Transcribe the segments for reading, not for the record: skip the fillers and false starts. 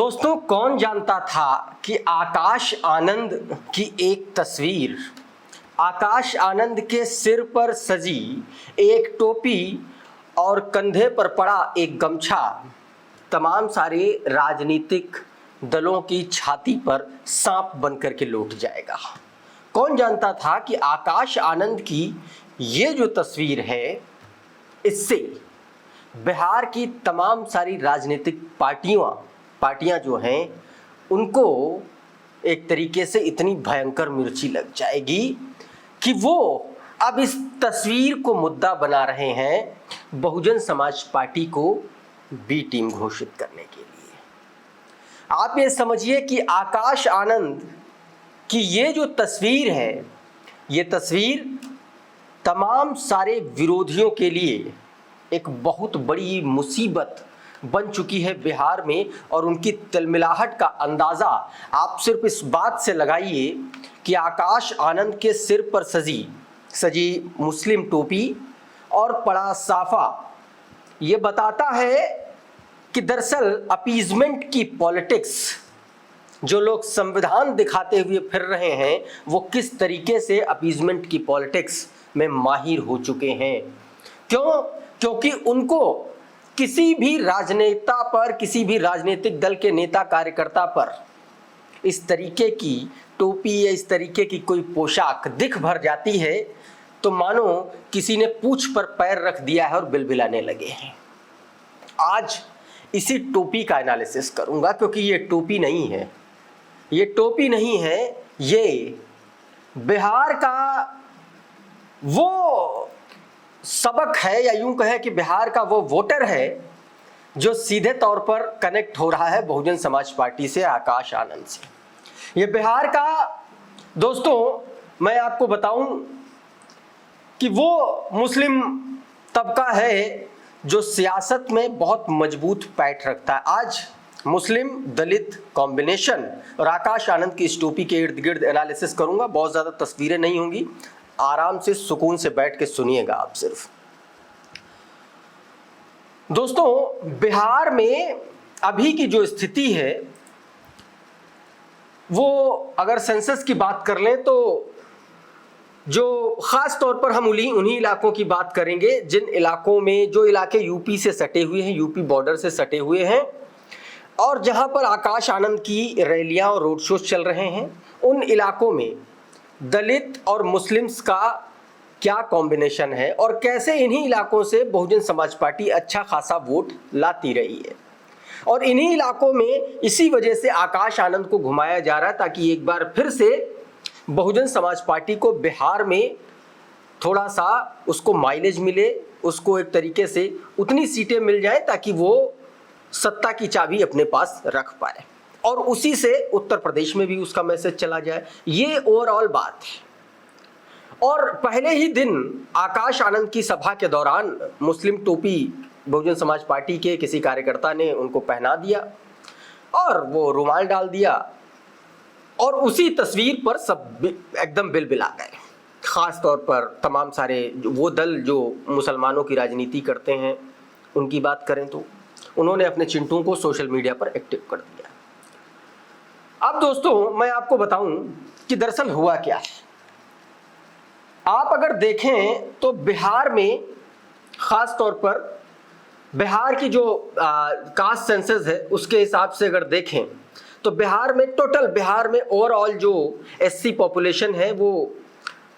दोस्तों, कौन जानता था कि आकाश आनंद की एक तस्वीर, आकाश आनंद के सिर पर सजी एक टोपी और कंधे पर पड़ा एक गमछा तमाम सारे राजनीतिक दलों की छाती पर सांप बनकर के लौट जाएगा। कौन जानता था कि आकाश आनंद की ये जो तस्वीर है, इससे बिहार की तमाम सारी राजनीतिक पार्टियां जो हैं, उनको एक तरीके से इतनी भयंकर मिर्ची लग जाएगी कि वो अब इस तस्वीर को मुद्दा बना रहे हैं बहुजन समाज पार्टी को बी टीम घोषित करने के लिए। आप ये समझिए कि आकाश आनंद की ये जो तस्वीर है, ये तस्वीर तमाम सारे विरोधियों के लिए एक बहुत बड़ी मुसीबत बन चुकी है बिहार में। और उनकी तिलमिलाहट का अंदाज़ा आप सिर्फ इस बात से लगाइए कि आकाश आनंद के सिर पर सजी मुस्लिम टोपी और पड़ा साफा ये बताता है कि दरअसल अपीजमेंट की पॉलिटिक्स जो लोग संविधान दिखाते हुए फिर रहे हैं, वो किस तरीके से अपीजमेंट की पॉलिटिक्स में माहिर हो चुके हैं। क्योंकि उनको किसी भी राजनेता पर, किसी भी राजनीतिक दल के नेता कार्यकर्ता पर इस तरीके की टोपी या इस तरीके की कोई पोशाक दिख भर जाती है तो मानो किसी ने पूंछ पर पैर रख दिया है और बिलबिलाने लगे हैं। आज इसी टोपी का एनालिसिस करूंगा, क्योंकि ये टोपी नहीं है, ये टोपी नहीं है, ये बिहार का वो सबक है, या यूं कहे कि बिहार का वो वोटर है जो सीधे तौर पर कनेक्ट हो रहा है बहुजन समाज पार्टी से, आकाश आनंद से। ये बिहार का, दोस्तों मैं आपको बताऊं कि वो मुस्लिम तबका है जो सियासत में बहुत मजबूत पैठ रखता है। आज मुस्लिम दलित कॉम्बिनेशन और आकाश आनंद की इस टोपी के इर्द गिर्द एनालिसिस करूंगा। बहुत ज़्यादा तस्वीरें नहीं होंगी, आराम से सुकून से बैठ के सुनिएगा आप सिर्फ। दोस्तों, बिहार में अभी की जो स्थिति है, वो अगर सेंसस की बात कर लें तो जो खास तौर पर हम उन्हीं इलाकों की बात करेंगे जिन इलाकों में, जो इलाके यूपी से सटे हुए हैं, यूपी बॉर्डर से सटे हुए हैं, और जहां पर आकाश आनंद की रैलियां और रोड शोज चल रहे हैं, उन इलाकों में दलित और मुस्लिम्स का क्या कॉम्बिनेशन है और कैसे इन्हीं इलाकों से बहुजन समाज पार्टी अच्छा खासा वोट लाती रही है। और इन्हीं इलाकों में इसी वजह से आकाश आनंद को घुमाया जा रहा है ताकि एक बार फिर से बहुजन समाज पार्टी को बिहार में थोड़ा सा उसको माइलेज मिले, उसको एक तरीके से उतनी सीटें मिल जाए ताकि वो सत्ता की चाबी अपने पास रख पाए, और उसी से उत्तर प्रदेश में भी उसका मैसेज चला जाए। ये ओवरऑल बात है। और पहले ही दिन आकाश आनंद की सभा के दौरान मुस्लिम टोपी बहुजन समाज पार्टी के किसी कार्यकर्ता ने उनको पहना दिया और वो रुमाल डाल दिया, और उसी तस्वीर पर सब एकदम बिलबिला गए। खास तौर पर तमाम सारे वो दल जो मुसलमानों की राजनीति करते हैं, उनकी बात करें तो उन्होंने अपने चिंटुओं को सोशल मीडिया पर एक्टिव कर दिया। अब दोस्तों, मैं आपको बताऊं कि दरअसल हुआ क्या है। आप अगर देखें तो बिहार में, खास तौर पर बिहार की जो कास्ट सेंसस है उसके हिसाब से अगर देखें तो बिहार में ओवरऑल जो एससी पॉपुलेशन है वो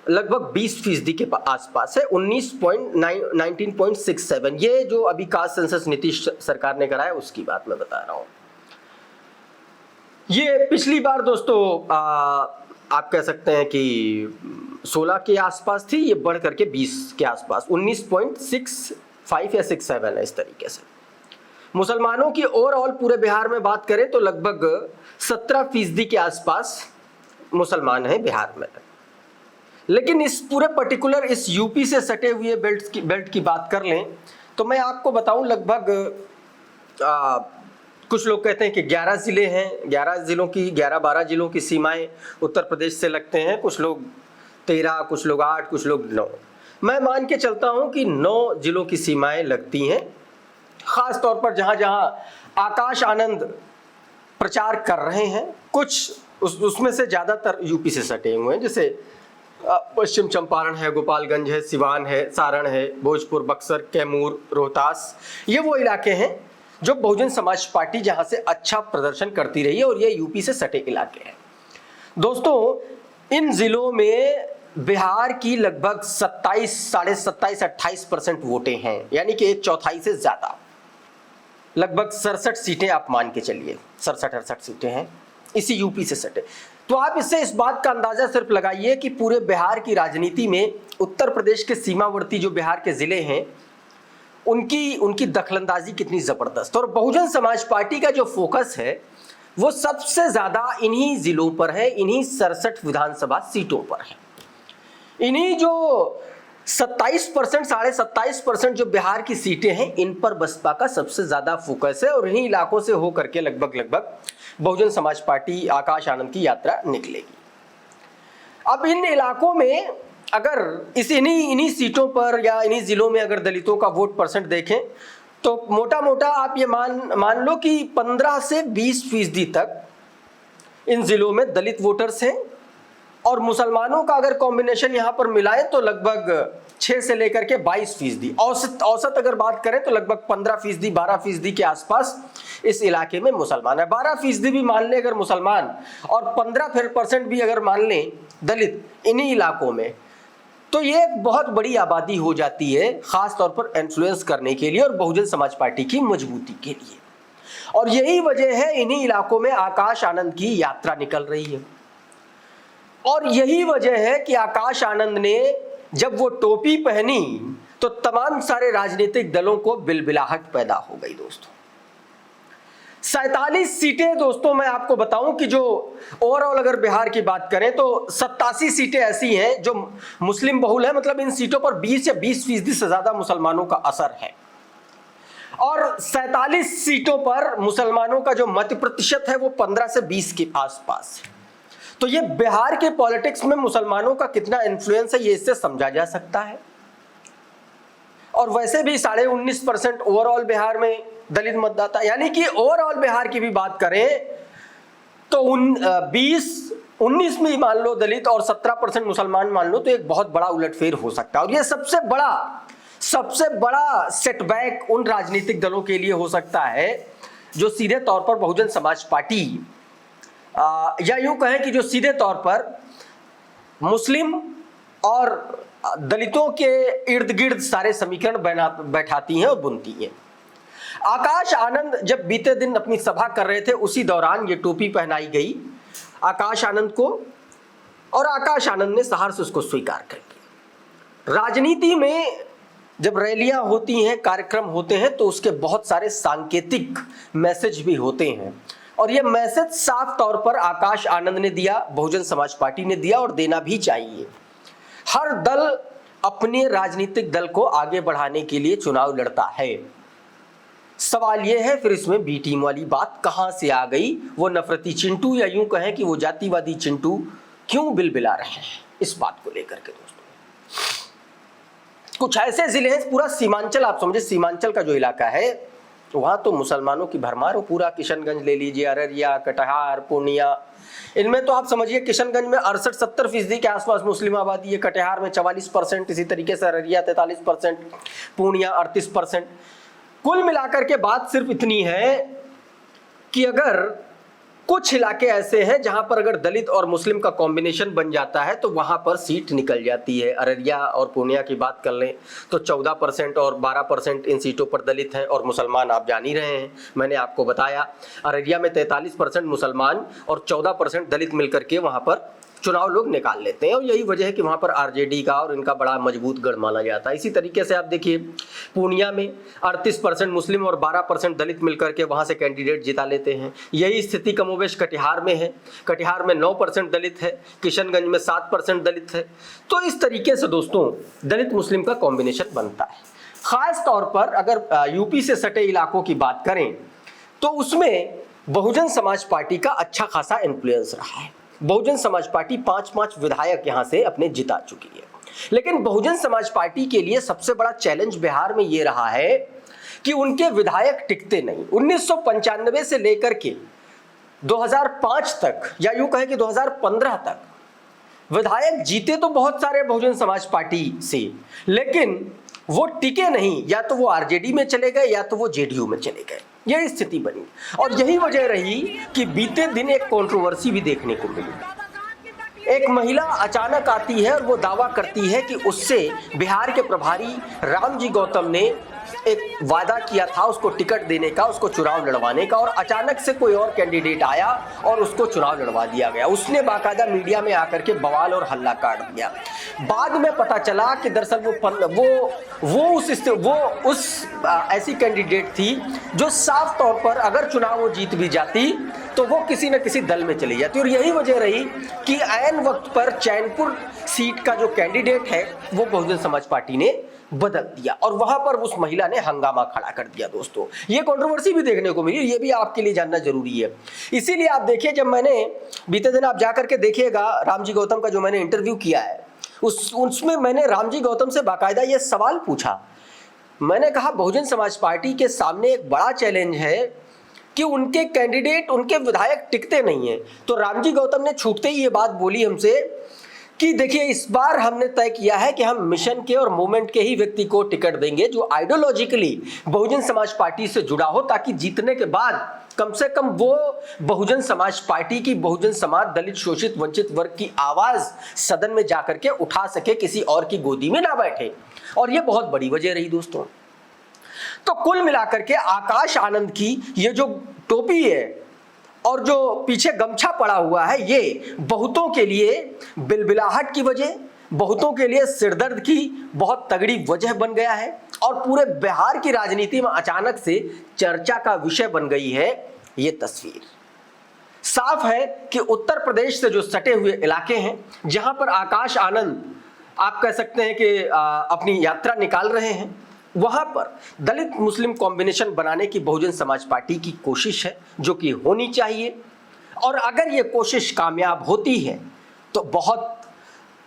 लगभग 20% के आसपास है, 19.67। ये जो अभी कास्ट सेंसस नीतीश सरकार ने कराया उसकी बात मैं बता रहा हूँ। ये पिछली बार दोस्तों आप कह सकते हैं कि 16 के आसपास थी, ये बढ़ करके 20 के आसपास 19.65 या 67 है, इस तरीके से। मुसलमानों की ओवरऑल पूरे बिहार में बात करें तो लगभग 17% के आसपास मुसलमान हैं बिहार में। लेकिन इस पूरे पर्टिकुलर इस यूपी से सटे हुए बेल्ट की बात कर लें तो मैं आपको बताऊं, लगभग कुछ लोग कहते हैं कि 11 ज़िले हैं, 11-12 जिलों की सीमाएं उत्तर प्रदेश से लगते हैं, कुछ लोग 13, कुछ लोग 8, कुछ लोग 9। मैं मान के चलता हूं कि 9 जिलों की सीमाएं लगती हैं। खास तौर पर जहां जहां आकाश आनंद प्रचार कर रहे हैं। कुछ उसमें से ज़्यादातर यूपी से सटे हुए हैं, जैसे पश्चिम चंपारण है, गोपालगंज है, सिवान है, सारण है, भोजपुर, बक्सर, कैमूर, रोहतास, ये वो इलाके हैं जो बहुजन समाज पार्टी जहां से अच्छा प्रदर्शन करती रही है और ये यूपी से सटे इलाके हैं। दोस्तों, इन जिलों में बिहार की लगभग 27-28% वोटें हैं, यानी कि 1/4 से ज्यादा, लगभग 67 सीटें आप मान के चलिए, 67-68 सीटें हैं इसी यूपी से सटे। तो आप इससे इस बात का अंदाजा सिर्फ लगाइए कि पूरे बिहार की राजनीति में उत्तर प्रदेश के सीमावर्ती जो बिहार के जिले हैं उनकी दखलंदाजी कितनी जबरदस्त। और बहुजन समाज पार्टी का जो फोकस है वो सबसे ज्यादा इन्हीं जिलों पर है, इन्हीं 67 विधानसभा सीटों पर है। इन्हीं जो 27%, 27.5% जो बिहार की सीटें हैं, इन पर बसपा का सबसे ज्यादा फोकस है और इन्हीं इलाकों से होकर के लगभग बहुजन समाज पार्टी आकाश आनंद की यात्रा निकलेगी। अब इन इलाकों में अगर इन्हीं सीटों पर या इन्हीं जिलों में अगर दलितों का वोट परसेंट देखें तो मोटा मोटा आप ये मान लो कि 15 से 20% तक इन जिलों में दलित वोटर्स हैं और मुसलमानों का अगर कॉम्बिनेशन यहाँ पर मिलाएं तो लगभग 6 से लेकर के 22%। औसत अगर बात करें तो लगभग 15%, 12% के आसपास इस इलाके में मुसलमान है। 12% भी मान लें अगर मुसलमान और 15% भी अगर मान लें दलित इन्हीं इलाकों में, तो ये एक बहुत बड़ी आबादी हो जाती है, खास तौर पर इन्फ्लुएंस करने के लिए और बहुजन समाज पार्टी की मजबूती के लिए। और यही वजह है इन्हीं इलाकों में आकाश आनंद की यात्रा निकल रही है। और यही वजह है कि आकाश आनंद ने जब वो टोपी पहनी तो तमाम सारे राजनीतिक दलों को बिलबिलाहट पैदा हो गई। दोस्तों, 47 सीटें, दोस्तों मैं आपको बताऊं कि जो ओवरऑल अगर बिहार की बात करें तो 87 सीटें ऐसी हैं जो मुस्लिम बहुल है, मतलब इन सीटों पर 20 या 20% से ज्यादा मुसलमानों का असर है। और 47 सीटों पर मुसलमानों का जो मत प्रतिशत है वो 15 से 20 के आसपास है। तो ये बिहार के पॉलिटिक्स में मुसलमानों का कितना इन्फ्लुएंस है ये इससे समझा जा सकता है। और वैसे भी 19.5% ओवरऑल बिहार में दलित मतदाता, यानी कि ओवरऑल बिहार की भी बात करें तो 20-19 में मान लो दलित और 17% मुसलमान मान लो, तो एक बहुत बड़ा उलटफेर हो सकता है। और ये सबसे बड़ा सेटबैक उन राजनीतिक दलों के लिए हो सकता है जो सीधे तौर पर बहुजन समाज पार्टी या यूं कहें कि जो सीधे तौर पर मुस्लिम और दलितों के इर्द गिर्द सारे समीकरण बैठाती हैं और बुनती हैं। आकाश आनंद जब बीते दिन अपनी सभा कर रहे थे उसी दौरान ये टोपी पहनाई गई आकाश आनंद को, और आकाश आनंद ने सहर्ष उसको स्वीकार कर लिया। राजनीति में जब रैलियां होती हैं, कार्यक्रम होते हैं, तो उसके बहुत सारे सांकेतिक मैसेज भी होते हैं और ये मैसेज साफ तौर पर आकाश आनंद ने दिया, बहुजन समाज पार्टी ने दिया और देना भी चाहिए। हर दल अपने राजनीतिक दल को आगे बढ़ाने के लिए चुनाव लड़ता है। सवाल यह है फिर इसमें बी टीम वाली बात कहां से आ गई, वो नफरती चिंटू या यूं कहें कि वो जातिवादी चिंटू क्यों बिलबिला रहे हैं इस बात को लेकर के। दोस्तों, कुछ ऐसे जिले हैं, पूरा सीमांचल आप समझे, सीमांचल का जो इलाका है वहां तो मुसलमानों की भरमार हो। पूरा किशनगंज ले लीजिए, अररिया, कटिहार, पूर्णिया, इनमें तो आप समझिए किशनगंज में 68-70% के आसपास मुस्लिम आबादी है, कटिहार में 44%, इसी तरीके से अररिया 43%, पूर्णिया 38%। कुल मिलाकर के बात सिर्फ इतनी है कि अगर कुछ इलाके ऐसे हैं जहां पर अगर दलित और मुस्लिम का कॉम्बिनेशन बन जाता है तो वहां पर सीट निकल जाती है। अररिया और पूर्णिया की बात कर लें तो 14% और 12% इन सीटों पर दलित हैं और मुसलमान आप जान ही रहे हैं, मैंने आपको बताया। अररिया में 43% मुसलमान और 14% दलित मिलकर के वहां पर चुनाव लोग निकाल लेते हैं और यही वजह है कि वहां पर आरजेडी का और इनका बड़ा मजबूत गढ़ माना जाता है। इसी तरीके से आप देखिए पूर्णिया में 38% मुस्लिम और 12% दलित मिलकर के वहां से कैंडिडेट जिता लेते हैं। यही स्थिति कमोबेश कटिहार में है। कटिहार में 9% दलित है, किशनगंज में 7% दलित है। तो इस तरीके से दोस्तों दलित मुस्लिम का कॉम्बिनेशन बनता है। खास तौर पर अगर यूपी से सटे इलाकों की बात करें तो उसमें बहुजन समाज पार्टी का अच्छा खासा इन्फ्लुएंस रहा है। बहुजन समाज पार्टी 5 विधायक यहां से अपने जिता चुकी है। लेकिन बहुजन समाज पार्टी के लिए सबसे बड़ा चैलेंज बिहार में यह रहा है कि उनके विधायक टिकते नहीं। 1995 से लेकर के 2005 तक या यूं कहे कि 2015 तक विधायक जीते तो बहुत सारे बहुजन समाज पार्टी से, लेकिन वो टिके नहीं, या तो वो आरजेडी में चले गए या तो वो जेडीयू में चले गए। यही स्थिति बनी और यही वजह रही कि बीते दिन एक कंट्रोवर्सी भी देखने को मिली। एक महिला अचानक आती है और वो दावा करती है कि उससे बिहार के प्रभारी रामजी गौतम ने एक वादा किया था उसको टिकट देने का, उसको चुनाव लड़वाने का, और अचानक से कोई और कैंडिडेट आया और उसको चुनाव लड़वा दिया गया। उसने बाकायदा मीडिया में आकर के बवाल और हल्ला काट दिया। बाद में पता चला कि दरअसल वो उस ऐसी कैंडिडेट थी जो साफ तौर पर अगर चुनाव वो जीत भी जाती तो वो किसी न किसी दल में चली जाती, और यही वजह रही कि ऐन वक्त पर चैनपुर सीट का जो कैंडिडेट है वो बहुजन समाज पार्टी ने बदल दिया और वहां पर उस महिला ने हंगामा खड़ा कर दिया। दोस्तों, ये कंट्रोवर्सी भी देखने को मिली, ये भी आपके लिए जानना जरूरी है। इसीलिए आप देखिए, जब मैंने बीते दिन आप जाकर के देखिएगा रामजी गौतम का जो मैंने इंटरव्यू किया है, उसमें मैंने रामजी गौतम से बाकायदा ये सवाल पूछा। मैंने कहा बहुजन समाज पार्टी के सामने एक बड़ा चैलेंज है कि उनके कैंडिडेट, उनके विधायक टिकते नहीं है। तो रामजी गौतम ने छूटते ही ये बात बोली हमसे कि देखिए, इस बार हमने तय किया है कि हम मिशन के और मूवमेंट के ही व्यक्ति को टिकट देंगे जो आइडियोलॉजिकली बहुजन समाज पार्टी से जुड़ा हो, ताकि जीतने के बाद कम से कम वो बहुजन समाज पार्टी की, बहुजन समाज, दलित, शोषित, वंचित वर्ग की आवाज सदन में जाकर के उठा सके, किसी और की गोदी में ना बैठे। और ये बहुत बड़ी वजह रही दोस्तों। तो कुल मिलाकर के आकाश आनंद की ये जो टोपी है और जो पीछे गमछा पड़ा हुआ है, ये बहुतों के लिए बिलबिलाहट की वजह, बहुतों के लिए सिरदर्द की बहुत तगड़ी वजह बन गया है और पूरे बिहार की राजनीति में अचानक से चर्चा का विषय बन गई है ये तस्वीर। साफ है कि उत्तर प्रदेश से जो सटे हुए इलाके हैं, जहां पर आकाश आनंद आप कह सकते हैं कि अपनी यात्रा निकाल रहे हैं, वहां पर दलित मुस्लिम कॉम्बिनेशन बनाने की बहुजन समाज पार्टी की कोशिश है, जो कि होनी चाहिए। और अगर ये कोशिश कामयाब होती है तो बहुत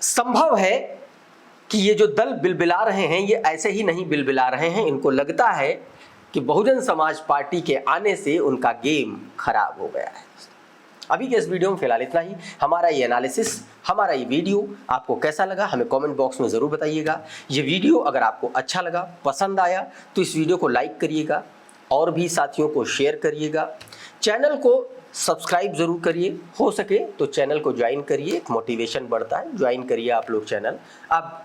संभव है कि ये जो दल बिलबिला रहे हैं, ये ऐसे ही नहीं बिलबिला रहे हैं। इनको लगता है कि बहुजन समाज पार्टी के आने से उनका गेम खराब हो गया है। अभी के इस वीडियो में फिलहाल इतना ही। हमारा ये एनालिसिस, हमारा ये वीडियो आपको कैसा लगा हमें कमेंट बॉक्स में ज़रूर बताइएगा। ये वीडियो अगर आपको अच्छा लगा, पसंद आया, तो इस वीडियो को लाइक करिएगा और भी साथियों को शेयर करिएगा। चैनल को सब्सक्राइब ज़रूर करिए, हो सके तो चैनल को ज्वाइन करिए, एक मोटिवेशन बढ़ता है। ज्वाइन करिए आप लोग चैनल। अब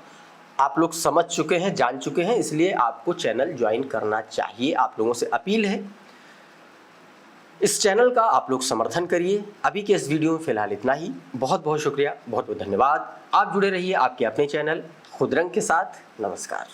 आप लोग समझ चुके हैं, जान चुके हैं, इसलिए आपको चैनल ज्वाइन करना चाहिए। आप लोगों से अपील है, इस चैनल का आप लोग समर्थन करिए। अभी के इस वीडियो में फिलहाल इतना ही। बहुत बहुत शुक्रिया, बहुत बहुत धन्यवाद। आप जुड़े रहिए आपके अपने चैनल खुदरंग के साथ। नमस्कार।